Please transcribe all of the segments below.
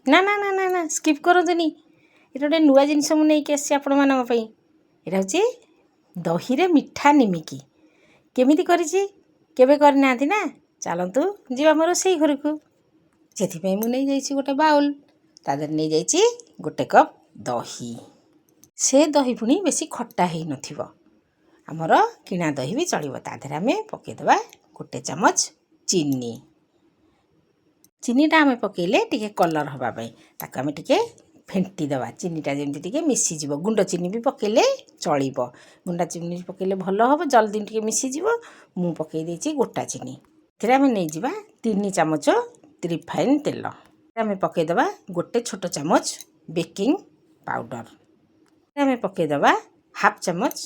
ନା ନା ନା ନା ନା ସ୍କିପ୍ କରନ୍ତୁନି। ଏଇଟା ଗୋଟେ ନୂଆ ଜିନିଷ ମୁଁ ନେଇକି ଆସିଛି ଆପଣମାନଙ୍କ ପାଇଁ। ଏଇଟା ହେଉଛି ଦହିରେ ମିଠା ନିମିକି। କେମିତି କରିଛି କେବେ କରିନାହାନ୍ତି ନା? ଚାଲନ୍ତୁ ଯିବା ମୋ ରୋଷେଇ ଘରକୁ। ସେଥିପାଇଁ ମୁଁ ନେଇଯାଇଛି ଗୋଟେ ବାଉଲ୍, ତା ଦେହରେ ନେଇଯାଇଛି ଗୋଟେ କପ୍ ଦହି। ସେ ଦହି ପୁଣି ବେଶୀ ଖଟା ହେଇନଥିବ, ଆମର କିଣା ଦହି ବି ଚଳିବ। ତା ଦେହରେ ଆମେ ପକାଇଦେବା ଗୋଟେ ଚାମଚ ଚିନି। ଚିନିଟା ଆମେ ପକାଇଲେ ଟିକେ କଲର୍ ହେବା ପାଇଁ ତାକୁ ଆମେ ଟିକେ ଫେଣ୍ଟି ଦେବା। ଚିନିଟା ଯେମିତି ଟିକେ ମିଶିଯିବ। ଗୁଣ୍ଡ ଚିନି ବି ପକାଇଲେ ଚଳିବ, ଗୁଣ୍ଡ ଚିନି ପକାଇଲେ ଭଲ ହେବ, ଜଲ୍ଦି ଟିକେ ମିଶିଯିବ। ମୁଁ ପକାଇ ଦେଇଛି ଗୋଟା ଚିନି। ଏଥିରେ ଆମେ ନେଇଯିବା 3 ଚାମଚ ରିଫାଇନ୍ ତେଲ। ଆମେ ପକାଇଦେବା ଗୋଟେ ଛୋଟ ଚାମଚ ବେକିଂ ପାଉଡ଼ର। ଆମେ ପକାଇଦେବା ହାଫ୍ ଚାମଚ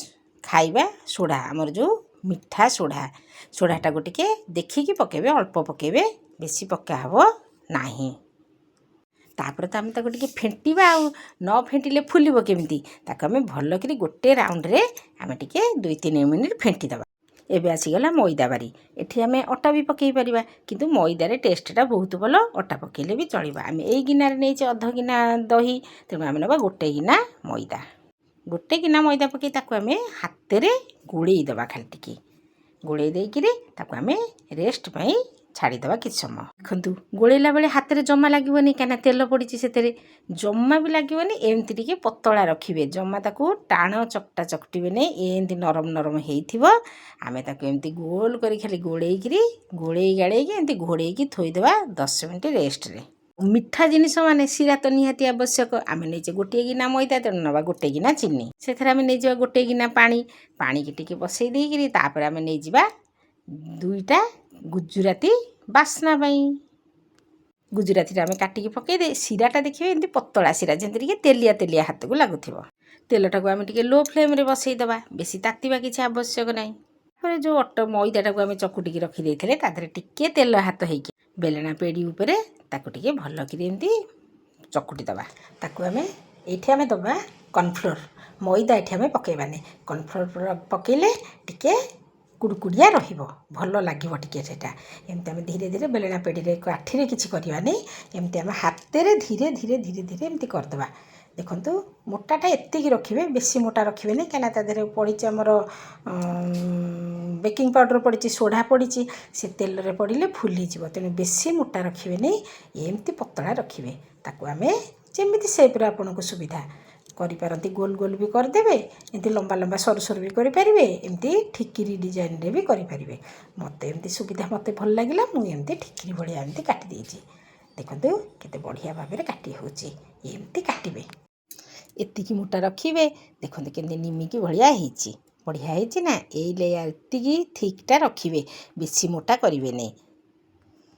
ଖାଇବା ସୋଢ଼ା, ଆମର ଯେଉଁ ମିଠା ସୋଢ଼ାଟାକୁ ଟିକେ ଦେଖିକି ପକାଇବେ, ଅଳ୍ପ ପକାଇବେ, ବେଶୀ ପକା ହେବ ନାହିଁ। ତାପରେ ତ ଆମେ ତାକୁ ଟିକେ ଫେଣ୍ଟିବା, ଆଉ ନ ଫେଣ୍ଟିଲେ ଫୁଲିବ କେମିତି? ତାକୁ ଆମେ ଭଲକରି ଗୋଟେ ରାଉଣ୍ଡରେ ଆମେ ଟିକେ 2-3 ମିନିଟ୍ ଫେଣ୍ଟିଦେବା। ଏବେ ଆସିଗଲା ମଇଦା ବାରି। ଏଠି ଆମେ ଅଟା ବି ପକାଇ ପାରିବା, କିନ୍ତୁ ମଇଦାରେ ଟେଷ୍ଟଟା ବହୁତ ଭଲ, ଅଟା ପକାଇଲେ ବି ଚଳିବ। ଆମେ ଏଇ ଗିନାରେ ନେଇଛେ ଅଧ ଗିନା ଦହି, ତେଣୁ ଆମେ ନେବା ଗୋଟେ ଗିନା ମଇଦା। ଗୋଟେ ଗିନା ମଇଦା ପକାଇ ତାକୁ ଆମେ ହାତରେ ଗୋଳେଇ ଦେବା। ଖାଲି ଟିକେ ଗୋଳେଇ ଦେଇକିରି ତାକୁ ଆମେ ରେଷ୍ଟ ପାଇଁ ଛାଡ଼ିଦେବା କିଛି ସମୟ। ଦେଖନ୍ତୁ ଗୋଳେଇଲା ବେଳେ ହାତରେ ଜମା ଲାଗିବନି, କାହିଁକିନା ତେଲ ପଡ଼ିଛି ସେଥିରେ, ଜମା ବି ଲାଗିବନି। ଏମିତି ଟିକେ ପତଳା ରଖିବେ, ଜମା ତାକୁ ଟାଣ ଚକଟା ଚକଟିବେ ନାହିଁ। ଏମିତି ନରମ ନରମ ହେଇଥିବ। ଆମେ ତାକୁ ଏମିତି ଗୋଲ କରି ଖାଲି ଗୋଳେଇ ଗାଳେଇକି ଏମିତି ଘୋଡ଼େଇକି ଥୋଇଦେବା 10 ମିନିଟ୍ ରେଷ୍ଟରେ। ମିଠା ଜିନିଷ ମାନେ ଶିରା ତ ନିହାତି ଆବଶ୍ୟକ। ଆମେ ନେଇଛେ ଗୋଟିଏ ଗିନା ମଇଦା, ତେଣୁ ନେବା ଗୋଟେ ଗିନା ଚିନି। ସେଥିରେ ଆମେ ନେଇଯିବା ଗୋଟେ ଗିନା ପାଣିକି ଟିକେ ବସେଇ ଦେଇକିରି ତାପରେ ଆମେ ନେଇଯିବା 2ଟା ଗୁଜୁରାତି ବାସ୍ନା ପାଇଁ। ଗୁଜୁରାତିଟା ଆମେ କାଟିକି ପକାଇ ଦେଇ, ଶିରାଟା ଦେଖିବେ ଏମିତି ପତଳା ଶିରା, ଯେମିତି ଟିକେ ତେଲିଆ ତେଲିଆ ହାତକୁ ଲାଗୁଥିବ। ତେଲଟାକୁ ଆମେ ଟିକେ ଲୋ ଫ୍ଲେମ୍ରେ ବସେଇ ଦେବା, ବେଶୀ ତାତିବା କିଛି ଆବଶ୍ୟକ ନାହିଁ। ତାପରେ ଯେଉଁ ମଇଦାଟାକୁ ଆମେ ଚକୁଟିକି ରଖିଦେଇଥିଲେ ତା ଦେହରେ ଟିକେ ତେଲ ହାତ ହେଇକି ବେଲଣା ପେଡ଼ି ଉପରେ ତାକୁ ଟିକେ ଭଲକିରି ଏମିତି ଚକୁଟି ଦେବା। ତାକୁ ଆମେ ଏଇଠି ଆମେ ଦେବା କର୍ଣ୍ଣଫ୍ଲୋର୍। ମଇଦା ଏଠି ଆମେ ପକାଇବାନି। କର୍ଣ୍ଣଫ୍ଲୋର୍ ପକାଇଲେ ଟିକେ କୁଡ଼କୁଡ଼ିଆ ରହିବ, ଭଲ ଲାଗିବ ଟିକେ ସେଇଟା। ଏମିତି ଆମେ ଧୀରେ ଧୀରେ ବେଲଣା ପେଡ଼ିରେ, କାଠିରେ କିଛି କରିବାନି, ଏମିତି ଆମେ ହାତରେ ଧୀରେ ଧୀରେ ଧୀରେ ଧୀରେ ଏମିତି କରିଦେବା। ଦେଖନ୍ତୁ ମୋଟାଟା ଏତିକି ରଖିବେ, ବେଶୀ ମୋଟା ରଖିବେନି, କାହିଁକିନା ତା ଦେହରେ ପଡ଼ିଛି ଆମର ବେକିଂ ପାଉଡ଼ର ପଡ଼ିଛି, ସୋଢ଼ା ପଡ଼ିଛି, ସେ ତେଲରେ ପଡ଼ିଲେ ଫୁଲିଯିବ। ତେଣୁ ବେଶୀ ମୋଟା ରଖିବେନି, ଏମିତି ପତଳା ରଖିବେ। ତାକୁ ଆମେ ଯେମିତି ସେପ୍ରେ ଆପଣଙ୍କୁ ସୁବିଧା କରିପାରନ୍ତି, ଗୋଲ ଗୋଲ ବି କରିଦେବେ, ଏମିତି ଲମ୍ବା ଲମ୍ବା ସରୁ ସରୁ ବି କରିପାରିବେ, ଏମିତି ଠିକିରି ଡିଜାଇନରେ ବି କରିପାରିବେ। ମୋତେ ଏମିତି ସୁବିଧା, ମୋତେ ଭଲ ଲାଗିଲା, ମୁଁ ଏମିତି ଠିକିରି ଭଳିଆ ଏମିତି କାଟି ଦେଇଛି। ଦେଖନ୍ତୁ କେତେ ବଢ଼ିଆ ଭାବରେ କାଟି ହେଉଛି। ଏମିତି କାଟିବେ, ଏତିକି ମୋଟା ରଖିବେ। ଦେଖନ୍ତୁ କେମିତି ନିମିକି ଭଳିଆ ହେଇଛି, ବଢ଼ିଆ ହେଇଛି ନା? ଏଇ ଲେୟାର ଏତିକି ଥିକ୍ଟା ରଖିବେ, ବେଶୀ ମୋଟା କରିବେନି।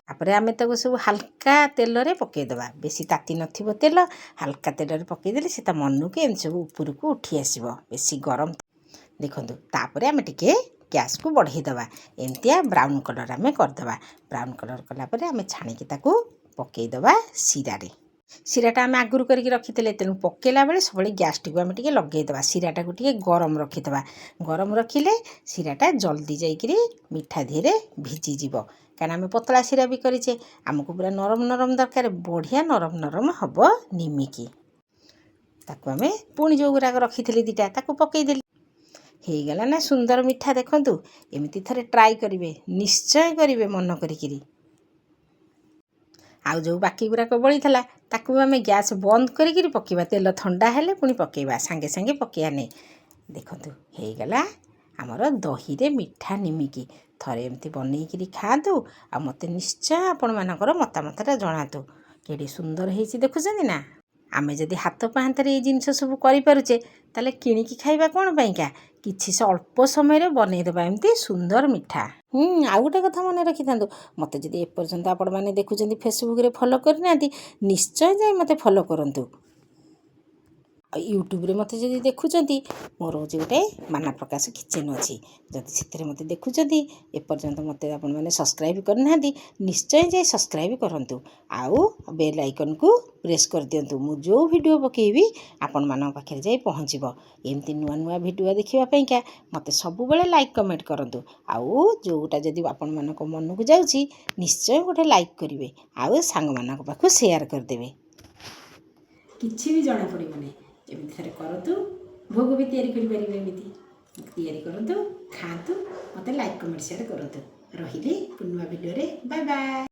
ତାପରେ ଆମେ ତାକୁ ସବୁ ହାଲକା ତେଲରେ ପକାଇଦେବା, ବେଶୀ ତାତି ନଥିବ ତେଲ, ହାଲକା ତେଲରେ ପକାଇଦେଲେ ସେ ତା ମନକୁ ଏମିତି ସବୁ ଉପରକୁ ଉଠି ଆସିବ, ବେଶୀ ଗରମ। ଦେଖନ୍ତୁ ତାପରେ ଆମେ ଟିକେ ଗ୍ୟାସ୍କୁ ବଢ଼େଇ ଦେବା, ଏମିତିଆ ବ୍ରାଉନ୍ କଲର୍ ଆମେ କରିଦେବା। ବ୍ରାଉନ୍ କଲର୍ କଲା ପରେ ଆମେ ଛାଣିକି ତାକୁ ପକାଇଦେବା ଶିରାରେ। ଶିରାଟା ଆମେ ଆଗରୁ କରିକି ରଖିଥିଲେ, ତେଣୁ ପକାଇଲା ବେଳେ ସବୁବେଳେ ଗ୍ୟାସ୍ଟିକୁ ଆମେ ଟିକେ ଲଗାଇଦେବା। ଶିରାଟାକୁ ଟିକେ ଗରମ ରଖିଦେବା। ଗରମ ରଖିଲେ ଶିରାଟା ଜଲ୍ଦି ଯାଇକିରି ମିଠା ଧିରେ ଭିଜିଯିବ, କାହିଁକିନା ଆମେ ପତଳା ଶିରା ବି କରିଛେ। ଆମକୁ ପୁରା ନରମ ନରମ ଦରକାର, ବଢ଼ିଆ ନରମ ନରମ ହେବ ନିମିକି। ତାକୁ ଆମେ ପୁଣି ଯେଉଁ ଗୁଡ଼ାକ ରଖିଥିଲି 2ଟା ତାକୁ ପକାଇଦେଲି। ହେଇଗଲା ନା ସୁନ୍ଦର ମିଠା। ଦେଖନ୍ତୁ ଏମିତି ଥରେ ଟ୍ରାଏ କରିବେ, ନିଶ୍ଚୟ କରିବେ ମନ କରିକିରି। ଆଉ ଯେଉଁ ବାକି ଗୁଡ଼ାକ ବଳିଥିଲା ତାକୁ ଆମେ ଗ୍ୟାସ୍ ବନ୍ଦ କରିକିରି ପକାଇବା, ତେଲ ଥଣ୍ଡା ହେଲେ ପୁଣି ପକାଇବା, ସାଙ୍ଗେ ସାଙ୍ଗେ ପକାଇବା ନାହିଁ। ଦେଖନ୍ତୁ ହେଇଗଲା ଆମର ଦହିରେ ମିଠା ନିମିକି। ଥରେ ଏମିତି ବନେଇକିରି ଖାଆନ୍ତୁ, ଆଉ ମୋତେ ନିଶ୍ଚୟ ଆପଣମାନଙ୍କର ମତାମତଟା ଜଣାନ୍ତୁ। କେଡ଼େ ସୁନ୍ଦର ହେଇଛି ଦେଖୁଛନ୍ତି ନା? ଆମେ ଯଦି ହାତ ପାହାନ୍ତାରେ ଏଇ ଜିନିଷ ସବୁ କରିପାରୁଛେ, ତାହେଲେ କିଣିକି ଖାଇବା କ'ଣ ପାଇଁକା? କିଛି ଅଳ୍ପ ସମୟରେ ବନେଇଦେବା ଏମିତି ସୁନ୍ଦର ମିଠା। ଆଉ ଗୋଟେ କଥା ମନେ ରଖିଥାନ୍ତୁ, ମୋତେ ଯଦି ଏପର୍ଯ୍ୟନ୍ତ ଆପଣମାନେ ଦେଖୁଛନ୍ତି ଫେସବୁକ୍ରେ ଫଲୋ କରିନାହାନ୍ତି, ନିଶ୍ଚୟ ଯାଇ ମୋତେ ଫଲୋ କରନ୍ତୁ। ଆଉ ୟୁଟ୍ୟୁବରେ ମୋତେ ଯଦି ଦେଖୁଛନ୍ତି, ମୋର ହେଉଛି ଗୋଟେ ମାନା ପ୍ରକାଶ କିଚେନ୍ ଅଛି। ଯଦି ସେଥିରେ ମୋତେ ଦେଖୁଛନ୍ତି, ଏପର୍ଯ୍ୟନ୍ତ ମୋତେ ଆପଣମାନେ ସବସ୍କ୍ରାଇବ୍ କରିନାହାନ୍ତି, ନିଶ୍ଚୟ ଯାଇ ସବସ୍କ୍ରାଇବ୍ କରନ୍ତୁ। ଆଉ ବେଲ୍ ଆଇକନ୍କୁ ପ୍ରେସ୍ କରିଦିଅନ୍ତୁ। ମୁଁ ଯେଉଁ ଭିଡ଼ିଓ ପକାଇବି ଆପଣମାନଙ୍କ ପାଖରେ ଯାଇ ପହଞ୍ଚିବ। ଏମିତି ନୂଆ ନୂଆ ଭିଡ଼ିଓ ଦେଖିବା ପାଇଁକା ମୋତେ ସବୁବେଳେ ଲାଇକ୍ କମେଣ୍ଟ କରନ୍ତୁ। ଆଉ ଯେଉଁଟା ଯଦି ଆପଣମାନଙ୍କ ମନକୁ ଯାଉଛି, ନିଶ୍ଚୟ ଗୋଟେ ଲାଇକ୍ କରିବେ, ଆଉ ସାଙ୍ଗମାନଙ୍କ ପାଖକୁ ସେୟାର କରିଦେବେ। କିଛି ବି ଜଣାପଡ଼ିବନି। ଏମିତି ଥରେ କରନ୍ତୁ, ଭୋଗ ବି ତିଆରି କରିପାରିବେ। ଏମିତି ତିଆରି କରନ୍ତୁ, ଖାଆନ୍ତୁ, ମୋତେ ଲାଇକ୍ କମେଣ୍ଟ ସେୟାର କରନ୍ତୁ। ରହିଲି ପୁନଃ ଭିଡ଼ିଓରେ, ବାଏ ବାଏ।